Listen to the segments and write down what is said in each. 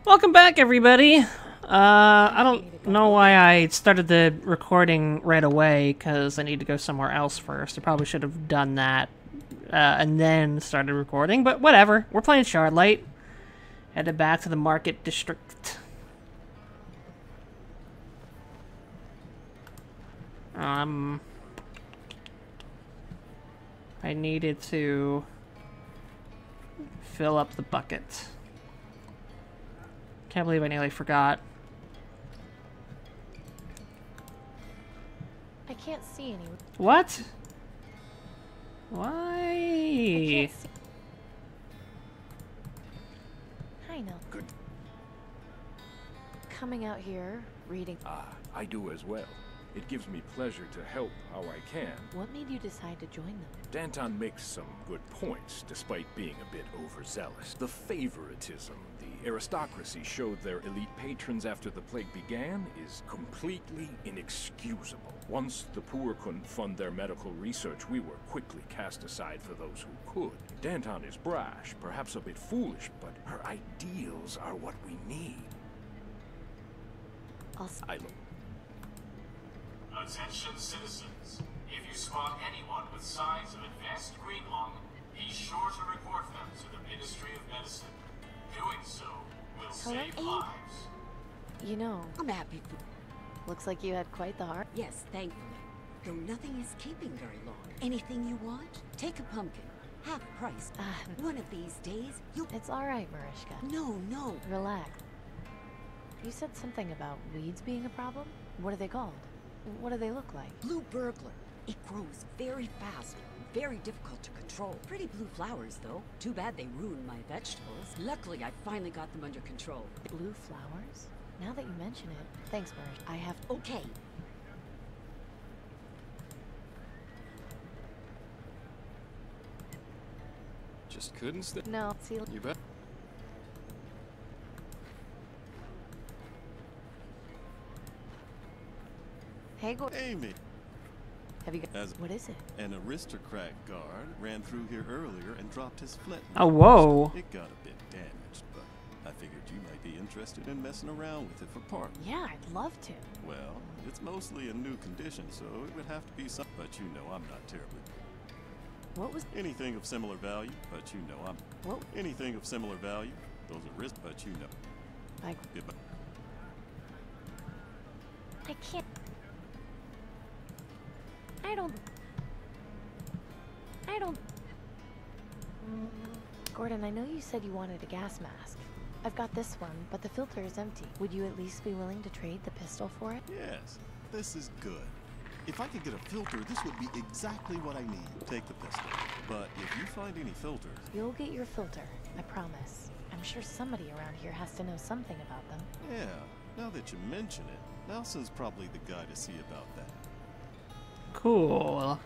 Welcome back, everybody. I don't know why I started the recording right away, because I need to go somewhere else first. I probably should have done that, and then started recording, but whatever. We're playing Shardlight. Headed back to the Market District. I needed to fill up the bucket. Can't believe I nearly forgot. I can't see any. What? Why? I can't see. Hi, Nell. Good. Coming out here, reading. Ah, I do as well. It gives me pleasure to help how I can. What made you decide to join them? Danton makes some good points, despite being a bit overzealous. The favoritism the aristocracy showed their elite patrons after the plague began is completely inexcusable. Once the poor couldn't fund their medical research, we were quickly cast aside for those who could. Danton is brash, perhaps a bit foolish, but her ideals are what we need. I look. Attention citizens, if you spot anyone with signs of advanced green lung, be sure to report them to the Ministry of Medicine. Doing so will save lives. You know, I'm happy for... looks like you had quite the heart. Yes, thankfully. Though nothing is keeping very long. Anything you want? Take a pumpkin. Half price. One of these days, you'll... It's alright, Marishka. No. Relax. You said something about weeds being a problem? What are they called? What do they look like? Blue burglar. It grows very fast. Very difficult to control. Pretty blue flowers, though. Too bad they ruined my vegetables. Luckily, I finally got them under control. Blue flowers? Now that you mention it. Thanks, Marishka. I have... Okay. Just couldn't stay. No, see... You bet. Hey, Amy. Have you got... As What is it? an aristocrat guard ran through here earlier and dropped his flint. Oh, whoa. It got a bit damaged, but I figured you might be interested in messing around with it for parts. Yeah, I'd love to. Well, it's mostly a new condition, so it would have to be some... But you know I'm not terribly... What was... Anything of similar value, but you know I'm... What? Anything of similar value, those are risks, but you know. I... Goodbye. I can't... I don't... Gordon, I know you said you wanted a gas mask. I've got this one, but the filter is empty. Would you at least be willing to trade the pistol for it? Yes, this is good. If I could get a filter, this would be exactly what I need. Take the pistol. But if you find any filters... You'll get your filter, I promise. I'm sure somebody around here has to know something about them. Yeah, now that you mention it, Nelson's probably the guy to see about that. Cool.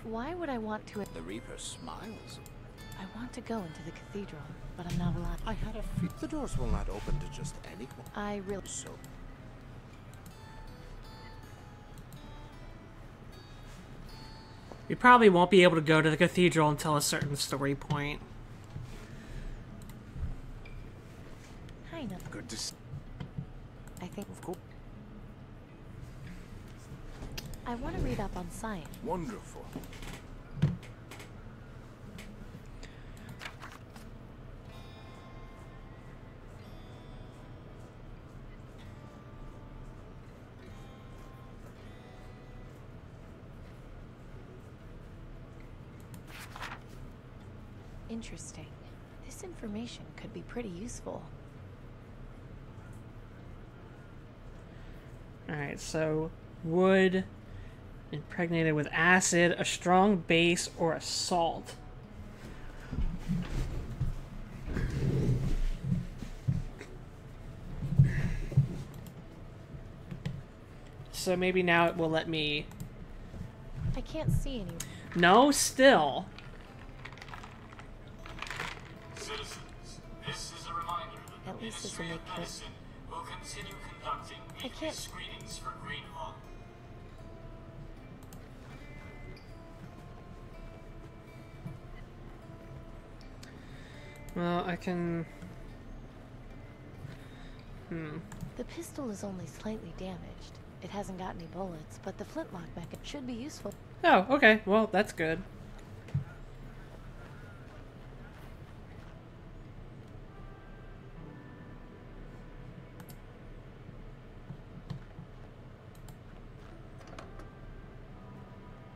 Why would I want to... The Reaper smiles. I want to go into the cathedral, but I'm not allowed. I had a feeling the doors will not open to just anyone. I really... So, We probably won't be able to go to the cathedral until a certain story point. Hi, no. good to see. I think... Of course. I want to read up on science. Wonderful. Interesting. This information could be pretty useful. Alright, so wood impregnated with acid, a strong base, or a salt. So maybe now it will let me... I can't see any... No, still. Citizens, this is a reminder that At the least this will Ministry make of Medicine will continue conducting weekly can't- screenings for green lung. Well, I can... The pistol is only slightly damaged. It hasn't got any bullets, but the flintlock mechanism should be useful. Oh, okay. Well, that's good.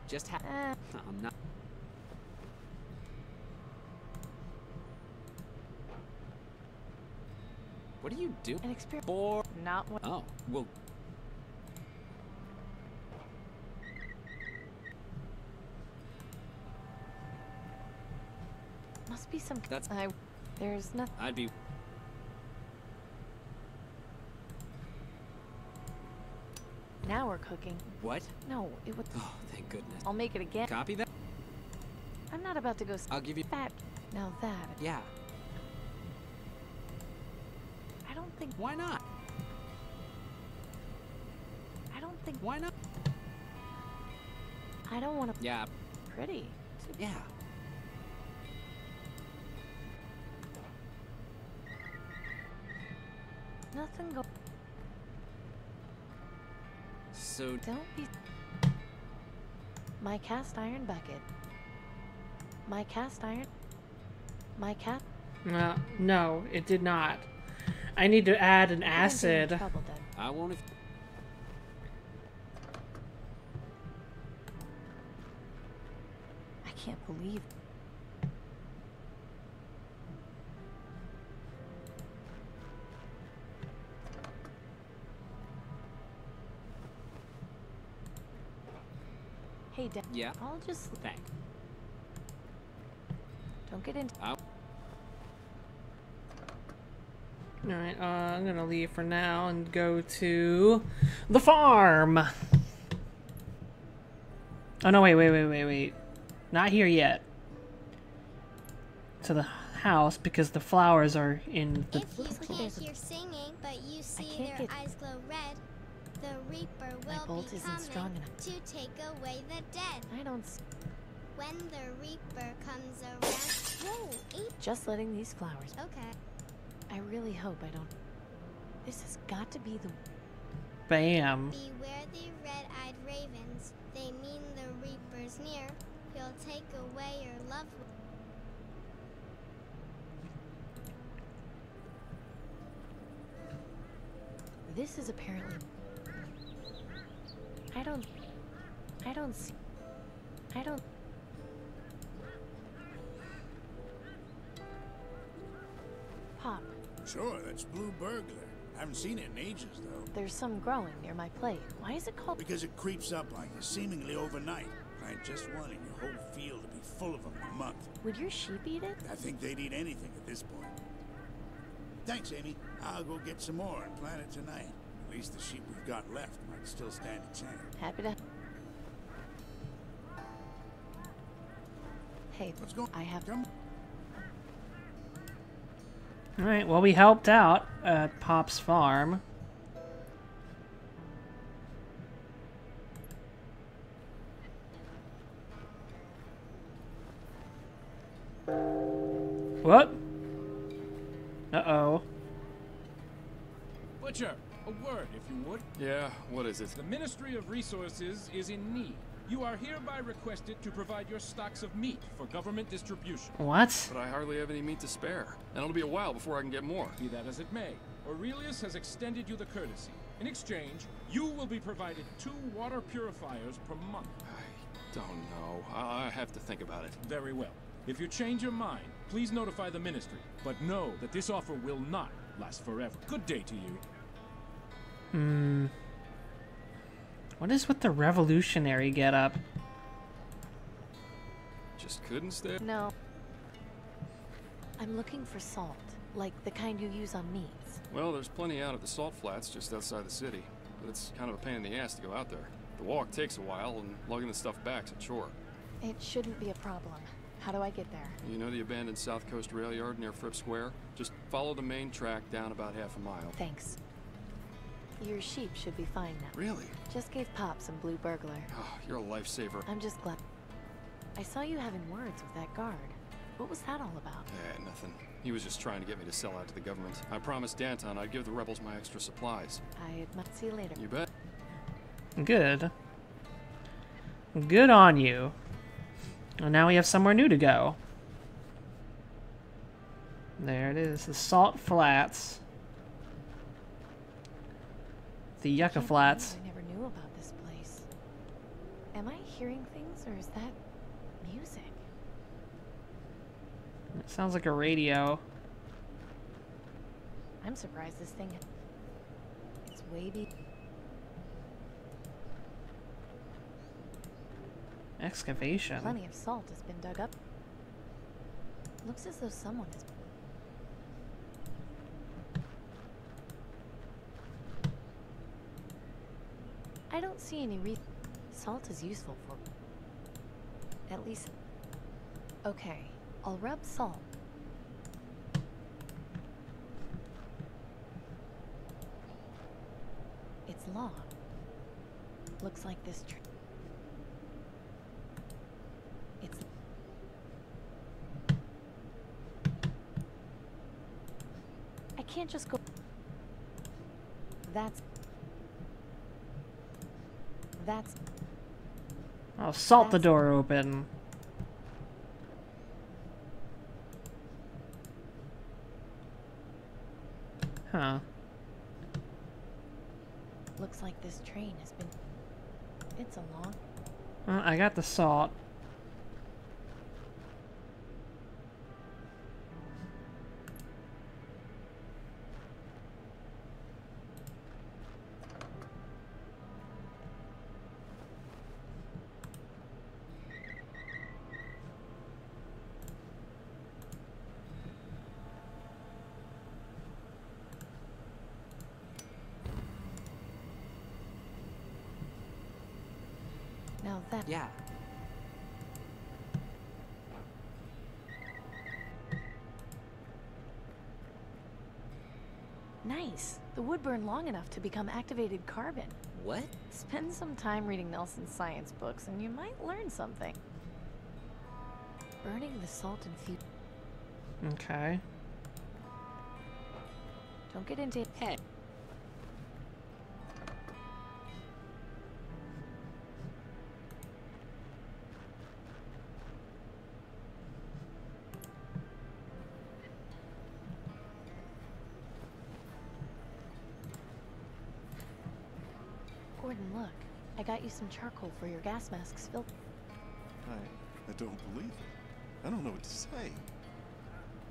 Just I'm not. What do you do? An experience. Or Not what. oh, well. Must be some. That's. There's nothing. I'd be. Now we're cooking. What? No, it would. Oh, thank goodness. I'll make it again. Copy that. I'm not about to go. I'll give you. That. Now that. Yeah. I don't think. Why not? I don't think. Why not? I don't want to. Yeah. Pretty. Yeah. Nothing go. So Don't be. My cast iron bucket. My cast iron. My cast. No, it did not. I need to add an Trouble acid. then. I won't. I can't believe. Hey, Dad. Yeah. I'll just. Thank. Don't get into. Alright, I'm gonna leave for now and go to the farm. Oh no, wait. Not here yet. To the house because the flowers are in the... If you can't hear singing, but you see can't their get- eyes glow red, the Reaper My will bolt be isn't strong coming enough. to take away the dead. I don't. S When the Reaper comes around, whoa, Just letting these flowers. okay. I really hope I don't. This has got to be the. Bam. Beware the red-eyed ravens. They mean the Reaper's near. He'll take away your loved one. This is apparently. I don't see. I don't. Pop, Sure, that's blue burglar. Haven't seen it in ages, though. there's some growing near my plate. Why is it called? Because it creeps up like this, seemingly overnight. Plant just one and your whole field will be full of them in a month. Would your sheep eat it? I think they'd eat anything at this point. Thanks, Amy. I'll go get some more and plant it tonight. At least the sheep we've got left might still stand a chance. Happy to. Hey, Let's go. I have. Come. Alright, well we helped out at Pop's farm. What? Uh-oh. Butcher, a word, if you would. Yeah, what is it? The Ministry of Resources is in need. You are hereby requested to provide your stocks of meat for government distribution. What? But I hardly have any meat to spare. And it'll be a while before I can get more. Be that as it may, Aurelius has extended you the courtesy. In exchange, you will be provided 2 water purifiers per month. I don't know. I have to think about it. Very well. If you change your mind, please notify the Ministry. But know that this offer will not last forever. Good day to you. What is with the revolutionary getup? Just couldn't stay. No. I'm looking for salt, like the kind you use on meats. Well, there's plenty out at the salt flats just outside the city. But it's kind of a pain in the ass to go out there. The walk takes a while, and lugging the stuff back's a chore. It shouldn't be a problem. How do I get there? You know the abandoned South Coast rail yard near Fripp Square? Just follow the main track down about half a mile. Thanks. Your sheep should be fine now. Really? Just gave Pop some blue burglar. Oh, you're a lifesaver. I'm just glad. I saw you having words with that guard. What was that all about? Nothing. He was just trying to get me to sell out to the government. I promised Danton I'd give the rebels my extra supplies. I might see you later. You bet. Good. Good on you. And now we have somewhere new to go. There it is, the Salt Flats. The Yucca Flats. I never knew about this place. Am I hearing things, or is that music? It sounds like a radio. I'm surprised this thing... It's wavy. Excavation. Plenty of salt has been dug up. Looks as though someone has... I don't see any Salt is useful for... At least... Okay, I'll rub salt. It's long. Looks like this tree. It's... I can't just go... That's... I'll salt the door open. Huh. Looks like this train has been... It's a long... I got the salt. Now that... Yeah. Nice. The wood burned long enough to become activated carbon. What? Spend some time reading Nelson's science books and you might learn something. Burning the salt and fuel. Okay. Don't get into... Hey. Gordon, look. I got you some charcoal for your gas masks filter. I don't believe it. I don't know what to say.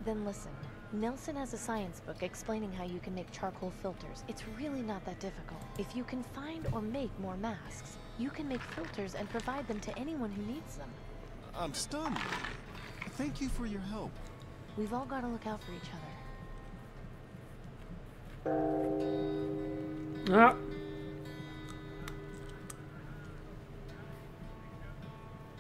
Then listen. Nelson has a science book explaining how you can make charcoal filters. It's really not that difficult. If you can find or make more masks, you can make filters and provide them to anyone who needs them. I'm stunned. Thank you for your help. We've all got to look out for each other. Ah.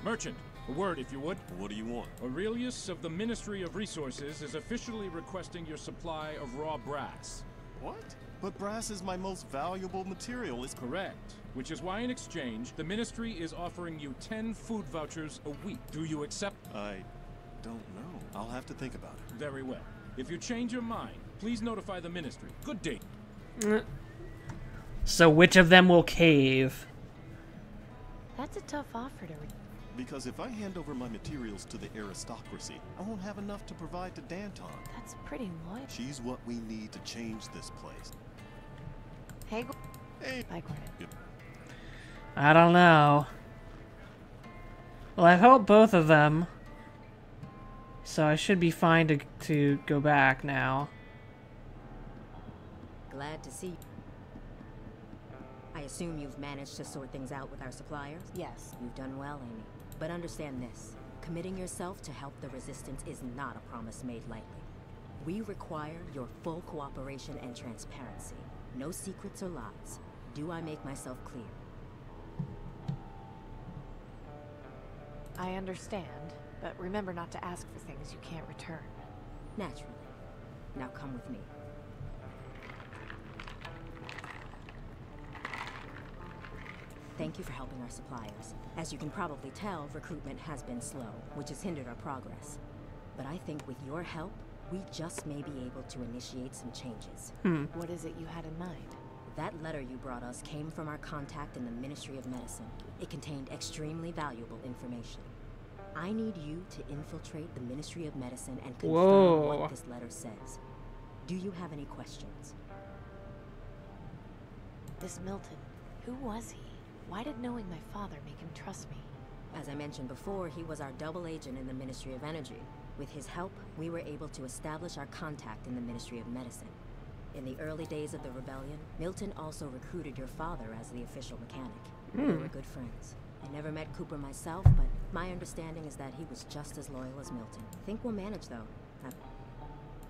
Merchant, a word if you would. What do you want? Aurelius of the Ministry of Resources is officially requesting your supply of raw brass. What? But brass is my most valuable material. It's correct. Which is why in exchange, the Ministry is offering you 10 food vouchers a week. Do you accept? I don't know. I'll have to think about it. Very well. If you change your mind, please notify the Ministry. Good day. So which of them will cave? That's a tough offer to... Because if I hand over my materials to the aristocracy, I won't have enough to provide to Danton. That's pretty loyal. She's what we need to change this place. Hey, Hey. Bye, Gordon. Yep. I don't know. Well, I've helped both of them. So I should be fine to go back now. Glad to see you. I assume you've managed to sort things out with our suppliers? Yes. You've done well, Amy. But understand this. Committing yourself to help the Resistance is not a promise made lightly. We require your full cooperation and transparency. No secrets or lies. Do I make myself clear? I understand, but remember not to ask for things you can't return. Naturally. Now come with me. Thank you for helping our suppliers. As you can probably tell, recruitment has been slow, which has hindered our progress. But I think with your help, we just may be able to initiate some changes. What is it you had in mind? That letter you brought us came from our contact in the Ministry of Medicine. It contained extremely valuable information. I need you to infiltrate the Ministry of Medicine and confirm what this letter says. Do you have any questions? This Milton, who was he? Why did knowing my father make him trust me? As I mentioned before, he was our double agent in the Ministry of Energy. With his help, we were able to establish our contact in the Ministry of Medicine. In the early days of the rebellion, Milton also recruited your father as the official mechanic. We were good friends. I never met Cooper myself, but my understanding is that he was just as loyal as Milton. Think we'll manage, though.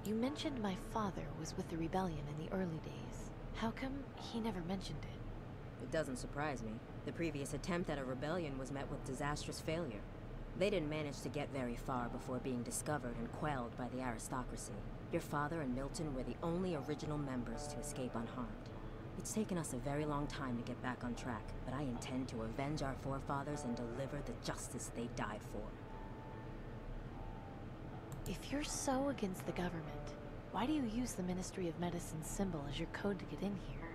You mentioned my father was with the rebellion in the early days. How come he never mentioned it? It doesn't surprise me. The previous attempt at a rebellion was met with disastrous failure. They didn't manage to get very far before being discovered and quelled by the aristocracy. Your father and Milton were the only original members to escape unharmed. It's taken us a very long time to get back on track, but I intend to avenge our forefathers and deliver the justice they died for. If you're so against the government, why do you use the Ministry of Medicine's symbol as your code to get in here?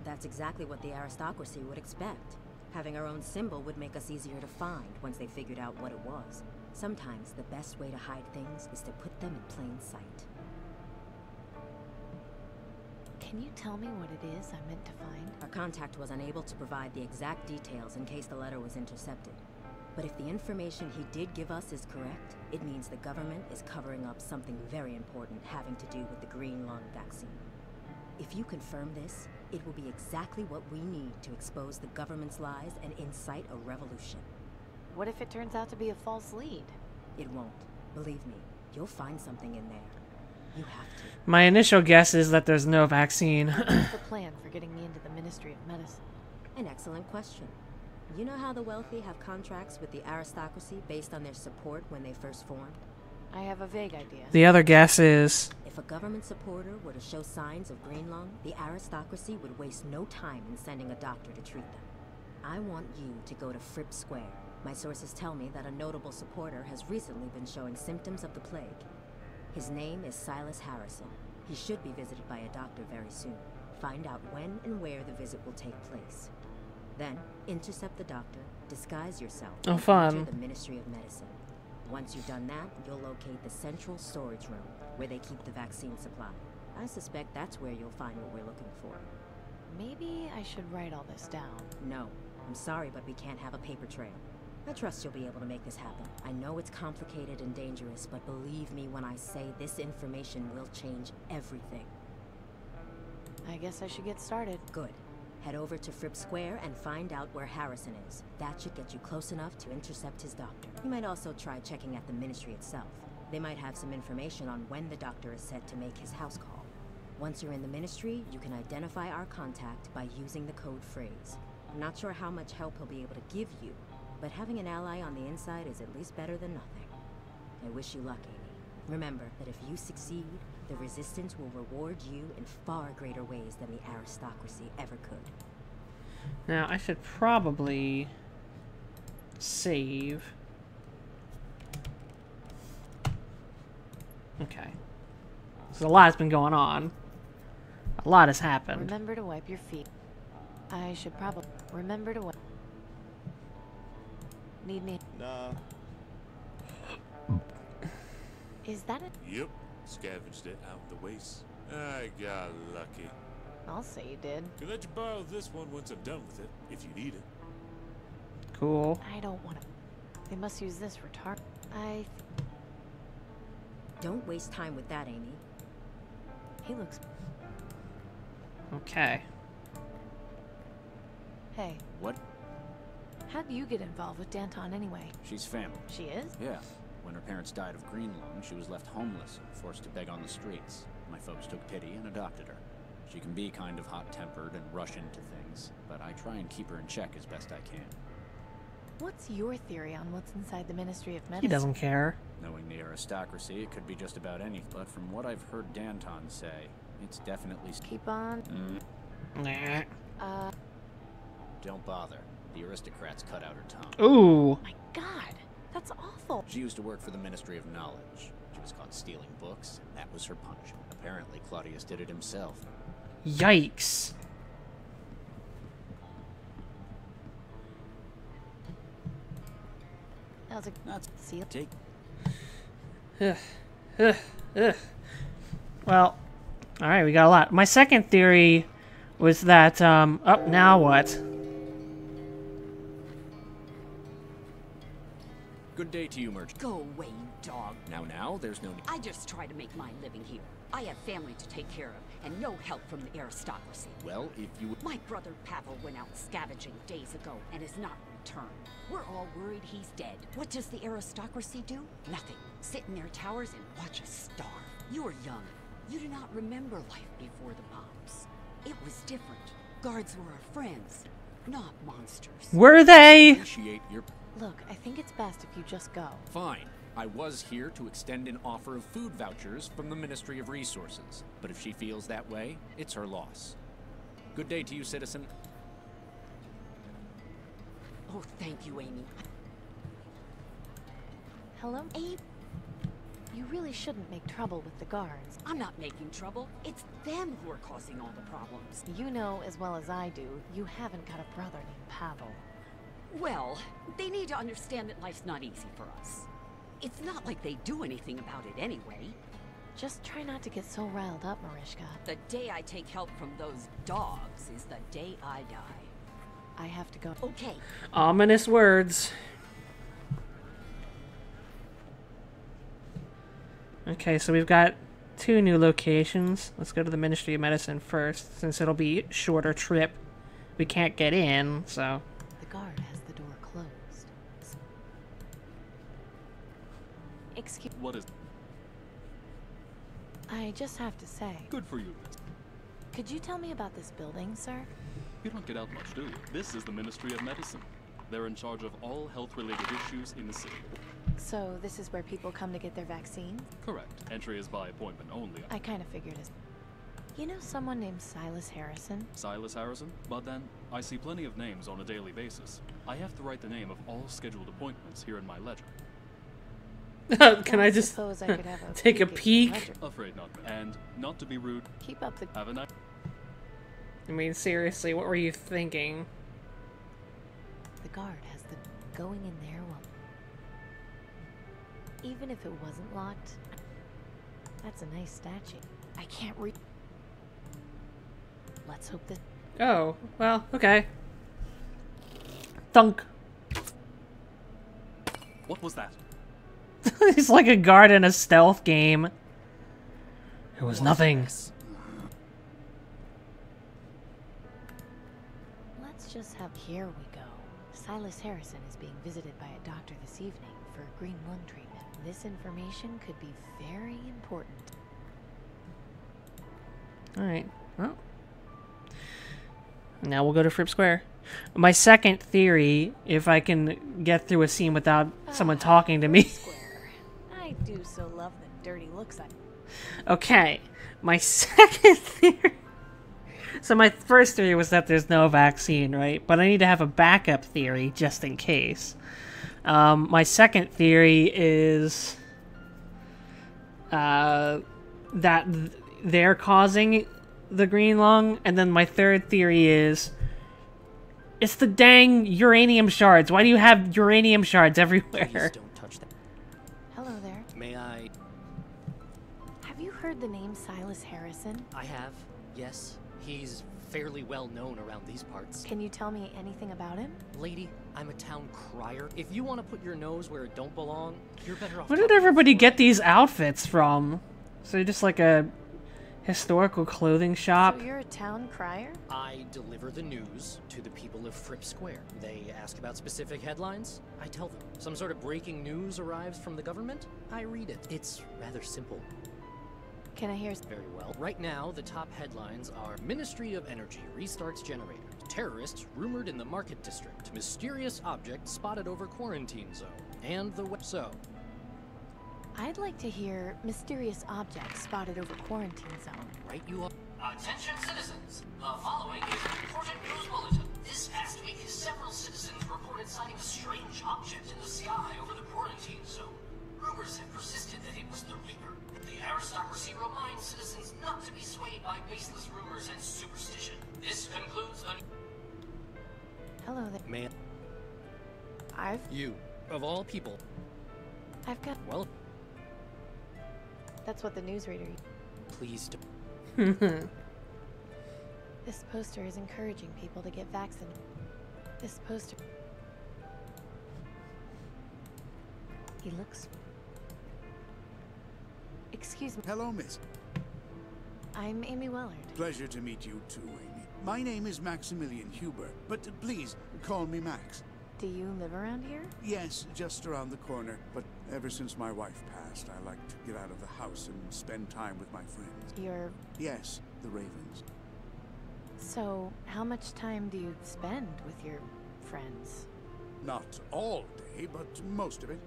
That's exactly what the aristocracy would expect. Having our own symbol would make us easier to find once they figured out what it was. Sometimes the best way to hide things is to put them in plain sight. Can you tell me what it is I'm meant to find? Our contact was unable to provide the exact details in case the letter was intercepted. But if the information he did give us is correct, it means the government is covering up something very important having to do with the green lung vaccine. If you confirm this, it will be exactly what we need to expose the government's lies and incite a revolution. What if it turns out to be a false lead? It won't. Believe me, you'll find something in there. You have to. My initial guess is that there's no vaccine. What's the plan for getting me into the Ministry of Medicine? An excellent question. You know how the wealthy have contracts with the aristocracy based on their support when they first formed? I have a vague idea. The other guess is... If a government supporter were to show signs of green lung, the aristocracy would waste no time in sending a doctor to treat them. I want you to go to Fripp Square. My sources tell me that a notable supporter has recently been showing symptoms of the plague. His name is Silas Harrison. He should be visited by a doctor very soon. Find out when and where the visit will take place. Then, intercept the doctor, disguise yourself, and enter the Ministry of Medicine. Once you've done that, you'll locate the central storage room, where they keep the vaccine supply. I suspect that's where you'll find what we're looking for. Maybe I should write all this down. No. I'm sorry, but we can't have a paper trail. I trust you'll be able to make this happen. I know it's complicated and dangerous, but believe me when I say this information will change everything. I guess I should get started. Good. Head over to Fripp Square and find out where Harrison is. That should get you close enough to intercept his doctor. You might also try checking at the ministry itself. They might have some information on when the doctor is set to make his house call. Once you're in the ministry, you can identify our contact by using the code phrase. I'm not sure how much help he'll be able to give you, but having an ally on the inside is at least better than nothing. I wish you luck, Amy. Remember that if you succeed, the Resistance will reward you in far greater ways than the aristocracy ever could. Now, I should probably save. Okay. So a lot has been going on. A lot has happened. Remember to wipe your feet. I should probably remember to wipe. Need me? Nah. Is that it? Yep. Scavenged it out the waste. I got lucky. I'll say you did. Can let you borrow this one once I'm done with it, if you need it. Cool. I don't want to. They must use this retard. Don't waste time with that, Amy. He looks. Okay. Hey. What? How'd you get involved with Danton anyway? She's family. She is? Yeah. When her parents died of green lung, she was left homeless and forced to beg on the streets. My folks took pity and adopted her. She can be kind of hot-tempered and rush into things, but I try and keep her in check as best I can. What's your theory on what's inside the Ministry of Medicine? He doesn't care. Knowing the aristocracy, it could be just about anything. But from what I've heard Danton say, it's definitely... Keep on. Nah. Don't bother. The aristocrats cut out her tongue. Ooh. My God, that's awful. She used to work for the Ministry of Knowledge. She was caught stealing books, and that was her punishment. Apparently, Claudius did it himself. Yikes. How's it? Not see it. Take. Well, alright, we got a lot. My second theory was that, oh, now what? Good day to you, merchant. Go away, you dog. Now, there's no need. I just try to make my living here. I have family to take care of, and no help from the aristocracy. Well, if you would... My brother Pavel went out scavenging days ago and has not returned. We're all worried he's dead. What does the aristocracy do? Nothing. Sit in their towers and watch us starve. You are young. You do not remember life before the bombs. It was different. Guards were our friends, not monsters. Were they? Appreciate your... Look, I think it's best if you just go. Fine. I was here to extend an offer of food vouchers from the Ministry of Resources. But if she feels that way, it's her loss. Good day to you, citizen. Oh, thank you, Amy. Hello, Abe? You really shouldn't make trouble with the guards. I'm not making trouble. It's them who are causing all the problems. You know as well as I do, you haven't got a brother named Pavel. Well, they need to understand that life's not easy for us. It's not like they do anything about it anyway. Just try not to get so riled up, Marishka. The day I take help from those dogs is the day I die. I have to go. Okay. Ominous words. Okay, so we've got 2 new locations. Let's go to the Ministry of Medicine first, since it'll be a shorter trip. We can't get in, so... The guard has the door closed. Excuse... What is... I just have to say... Good for you. Could you tell me about this building, sir? You don't get out much, do you? This is the Ministry of Medicine. They're in charge of all health-related issues in the city. So this is where people come to get their vaccines? Correct. Entry is by appointment only. I kind of figured as... You know someone named Silas Harrison? Silas Harrison? But then, I see plenty of names on a daily basis. I have to write the name of all scheduled appointments here in my ledger. Can I just suppose I could have a take a peek? Afraid not. And not to be rude. Keep up the... Have a nice... I mean, seriously, what were you thinking? The guard has the going in there will... Even if it wasn't locked, that's a nice statue. I can't read. Let's hope that... Oh, well, okay. Thunk. What was that? He's like a guard in a stealth game. It was nothing. Let's just have... Here we go. Silas Harrison is being visited by a doctor this evening for green lung treatment. This information could be very important. Alright, well. Now we'll go to Fripp Square. My second theory, if I can get through a scene without someone talking to me. I do so love the dirty looks I... Okay, my second theory... So my first theory was that there's no vaccine, right? But I need to have a backup theory just in case. My second theory is that they're causing the green lung, and then my third theory is it's the dang uranium shards. Why do you have uranium shards everywhere? Please don't touch that. Hello there. May I? Have you heard the name Silas Harrison? I have, yes. He's fairly well known around these parts. Can you tell me anything about him? Lady, I'm a town crier. If you want to put your nose where it don't belong, you're better off... Where did everybody get these outfits from? So just like a historical clothing shop? So you're a town crier? I deliver the news to the people of Fripp Square. They ask about specific headlines. I tell them. Some sort of breaking news arrives from the government. I read it. It's rather simple. Can I hear... Very well. Right now, the top headlines are Ministry of Energy restarts generator. Terrorists rumored in the market district. Mysterious object spotted over quarantine zone. And the so. I'd like to hear mysterious object spotted over quarantine zone. Right you are. Attention citizens. The following is an important news bulletin. This past week, several citizens reported sighting a strange object in the sky over the quarantine zone. man. You, of all people. I've got. Well, That's what the newsreader. please do. This poster is encouraging people to get vaccinated. This poster. He looks. Excuse me. Hello, miss. I'm Amy Wellard. Pleasure to meet you too, Amy. My name is Maximilian Huber, but please call me Max. Do you live around here? Yes, just around the corner. But ever since my wife passed, I like to get out of the house and spend time with my friends. You're. Yes, the Ravens. So, how much time do you spend with your friends? Not all day, but most of it.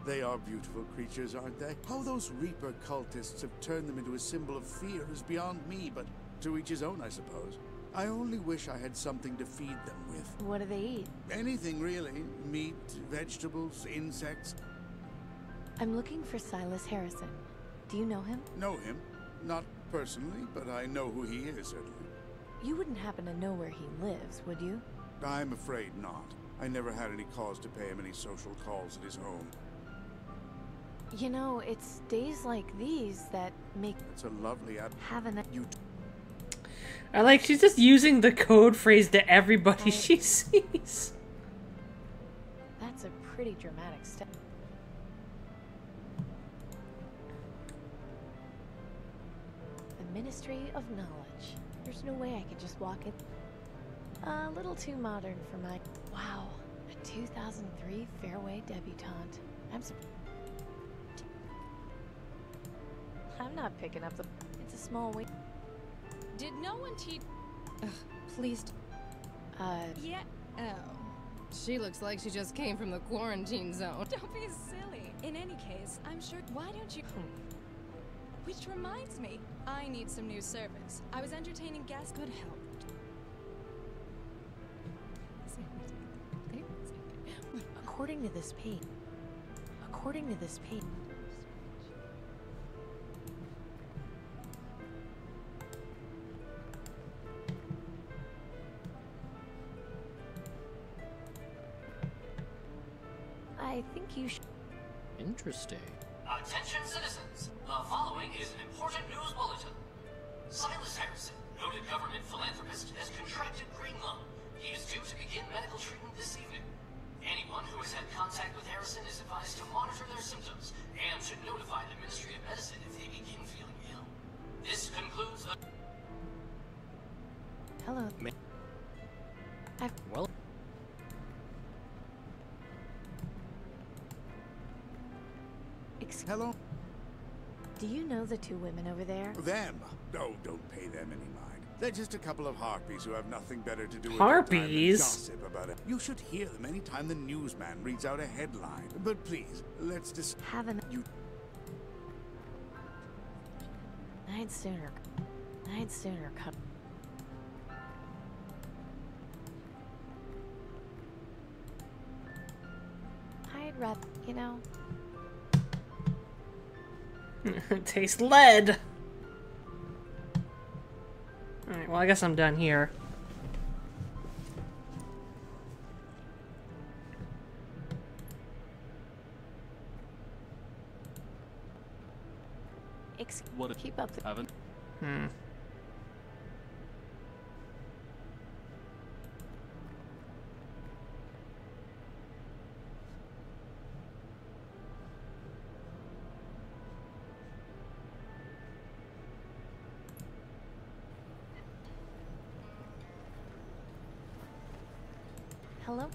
They are beautiful creatures, aren't they? How those Reaper cultists have turned them into a symbol of fear is beyond me, but to each his own, I suppose. I only wish I had something to feed them with. What do they eat? Anything, really. Meat, vegetables, insects. I'm looking for Silas Harrison. Do you know him? Know him? Not personally, but I know who he is, certainly. You wouldn't happen to know where he lives, would you? I'm afraid not. I never had any cause to pay him any social calls at his home. You know, it's days like these that make... It's a lovely having a... I like, she's just using the code phrase to everybody she sees. That's a pretty dramatic step. The Ministry of Knowledge. There's no way I could just walk in. A little too modern for my... Wow, a 2003 Fairway debutante. I'm not picking up the... It's a small wing. Did no one teach... Ugh, please... Yeah... Oh. She looks like she just came from the quarantine zone. Don't be silly. In any case, I'm sure... Why don't you... Which reminds me, I need some new servants. I was entertaining guests. Good help. According to this page... I think you should... Interesting. Attention citizens, the following is an important news bulletin. Silas Harrison, noted government philanthropist, has contracted green lung. He is due to begin medical treatment this evening. Anyone who has had contact with Harrison is advised to monitor their symptoms and to notify the Ministry of Medicine if they begin feeling ill. This concludes the... Hello. Well... Hello? Do you know the two women over there? Them? Oh, don't pay them any mind. They're just a couple of harpies who have nothing better to do with Harpies? gossip about it. You should hear them anytime the newsman reads out a headline. But please, let's just... You... I'd sooner cut... I'd rather, you know... Taste lead. Alright, well I guess I'm done here. What? Keep up the... Haven't. Hello?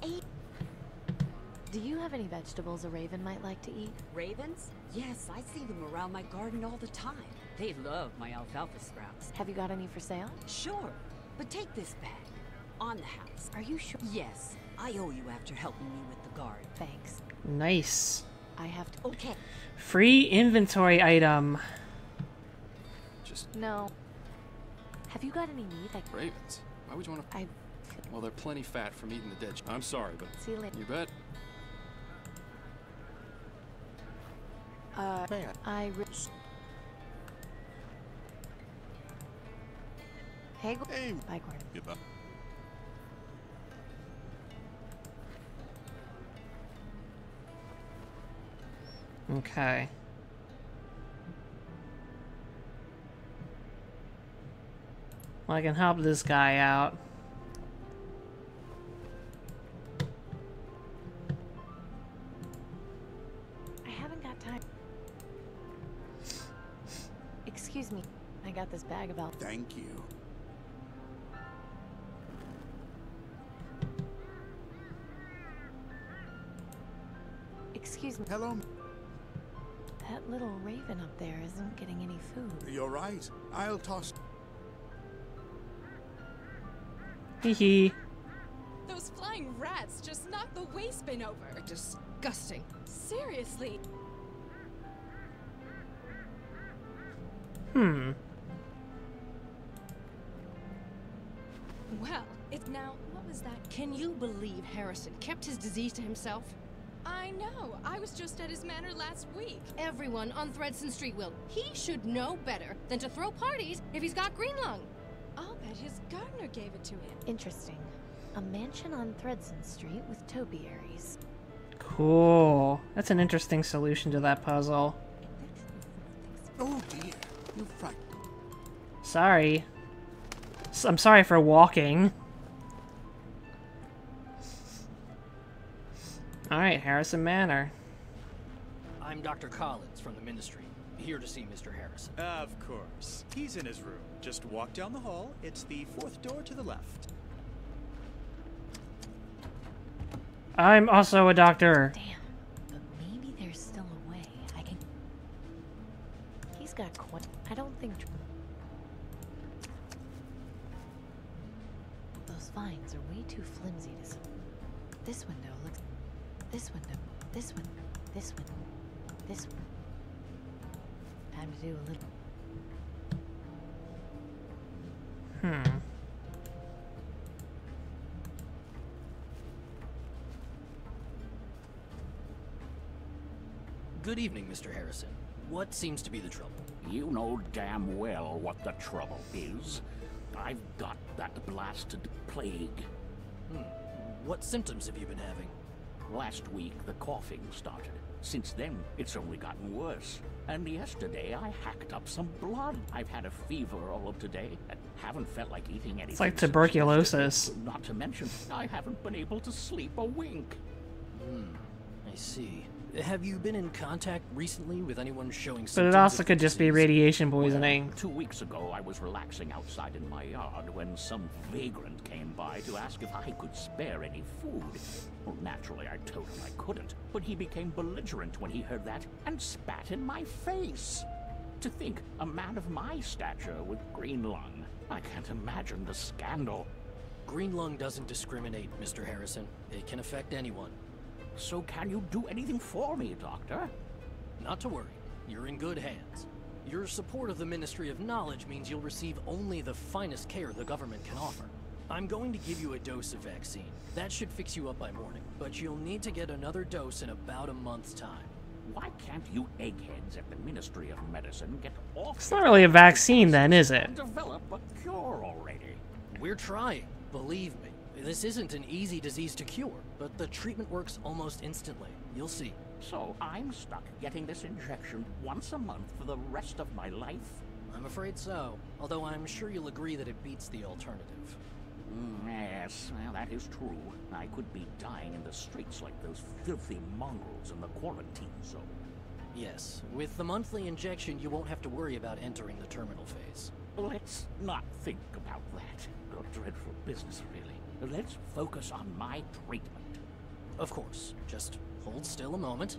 Do you have any vegetables a raven might like to eat? Ravens? Yes, I see them around my garden all the time. They love my alfalfa sprouts. Have you got any for sale? Sure, but take this bag. On the house. Are you sure? Yes, I owe you after helping me with the guard. Thanks. Nice. I have to... Okay. Free inventory item. Just... No. Have you got any meat? Ravens? Why would you want to... Well, they're plenty fat from eating the dead. I'm sorry, but... See you later. You bet. Hey, Hey. bye, Gordon. Goodbye. Okay. Well, I can help this guy out. I haven't got time. Excuse me. I got this bag about. Thank you. Excuse me. Hello. That little raven up there isn't getting any food. You're right. I'll toss. Hee hee. Those flying rats just knocked the waste bin over. Disgusting. Seriously. Hmm. Well, it's now. What was that? Can you believe Harrison kept his disease to himself? I know. I was just at his manor last week. Everyone on Thredson Street will. He should know better than to throw parties if he's got green lung. I'll bet his gardener gave it to him. Interesting. A mansion on Thredson Street with topiaries. Cool. That's an interesting solution to that puzzle. Oh dear. You frightened. Sorry. I'm sorry for walking. Alright, Harrison Manor. I'm Dr. Collins from the Ministry, here to see Mr. Harrison. Of course. He's in his room. Just walk down the hall. It's the 4th door to the left. I'm also a doctor. Damn. But maybe there's still a way. I can... He's got quite... I don't think... Those vines are way too flimsy to... This window looks... This window. This one. This one. This one. Time to do a little... Good evening, Mr. Harrison. What seems to be the trouble? You know damn well what the trouble is. I've got that blasted plague. What symptoms have you been having? Last week, the coughing started. Since then, it's only gotten worse. And yesterday, I hacked up some blood. I've had a fever all of today and haven't felt like eating anything. It's like tuberculosis. Not to mention, I haven't been able to sleep a wink. I see. Have you been in contact recently with anyone showing symptoms? But it also could just be radiation poisoning. Well, 2 weeks ago, I was relaxing outside in my yard when some vagrant came by to ask if I could spare any food. Well, naturally, I told him I couldn't, but he became belligerent when he heard that and spat in my face. To think, a man of my stature with green lung. I can't imagine the scandal. Green lung doesn't discriminate, Mr. Harrison. It can affect anyone. So can you do anything for me, Doctor? Not to worry. You're in good hands. Your support of the Ministry of Knowledge means you'll receive only the finest care the government can offer. I'm going to give you a dose of vaccine. That should fix you up by morning, but you'll need to get another dose in about a month's time. Why can't you eggheads at the Ministry of Medicine get off? It's not really a vaccine then, is it? And develop a cure already. We're trying, believe me. This isn't an easy disease to cure, but the treatment works almost instantly. You'll see. So I'm stuck getting this injection once a month for the rest of my life? I'm afraid so, although I'm sure you'll agree that it beats the alternative. Yes, well, that is true. I could be dying in the streets like those filthy mongrels in the quarantine zone. Yes, with the monthly injection, you won't have to worry about entering the terminal phase. Let's not think about that. A dreadful business, really. Let's focus on my treatment. Of course. Just hold still a moment.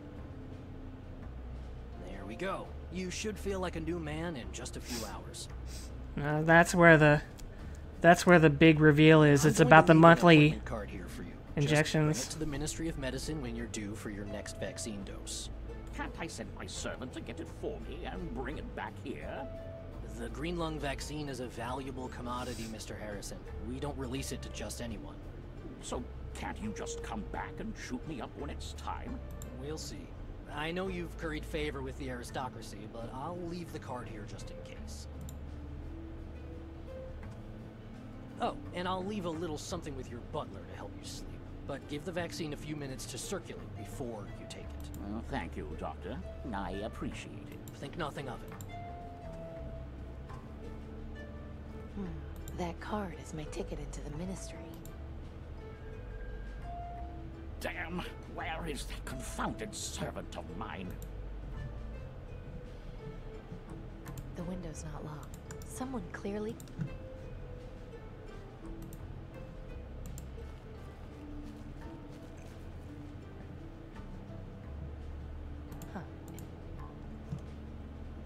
There we go. You should feel like a new man in just a few hours. That's where the big reveal is. It's about the monthly card here for you. injections. Just bring it to the Ministry of Medicine when you're due for your next vaccine dose. Can't I send my servant to get it for me and bring it back here? The green lung vaccine is a valuable commodity, Mr. Harrison. We don't release it to just anyone. So can't you just come back and shoot me up when it's time? We'll see. I know you've curried favor with the aristocracy, but I'll leave the card here just in case. Oh, and I'll leave a little something with your butler to help you sleep. but give the vaccine a few minutes to circulate before you take it. Well, thank you, Doctor. I appreciate it. Think nothing of it. That card is my ticket into the Ministry. Damn! Where is that confounded servant of mine? The window's not locked. Someone clearly...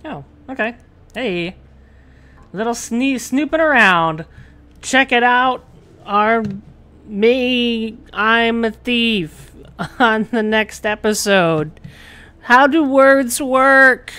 Oh, okay. Hey. Little snooping around. Check it out. I'm a thief on the next episode. How do words work?